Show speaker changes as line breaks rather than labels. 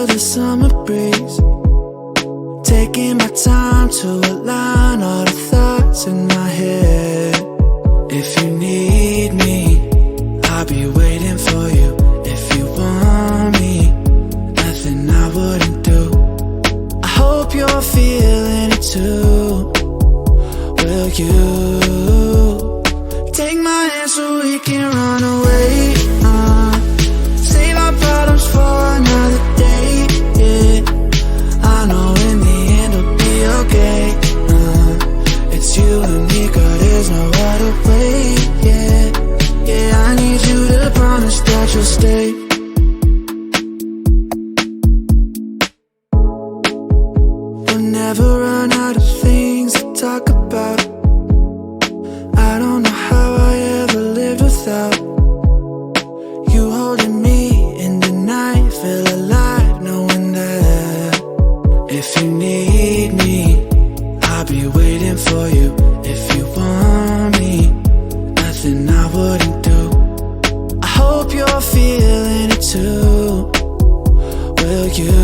feel the summer breeze, taking my time to align all the thoughts in my head. If you need me, I'll be waiting for you. If you want me, nothing I wouldn't do. I hope you're feeling it too. Will you take my hand so we can run away? Save our problems for another day, yeah. I know in the end it'll be okay. It's you and me, girl, there's no other way, yeah. Yeah, I need you to promise that you'll stay. We'll never run out of things to talk about. I don't know how I ever lived without you holding me in the night. Feel alive knowing that if you need me, I'll be waiting for you. If you want me, nothing I wouldn't do. I hope you're feeling it too. Will you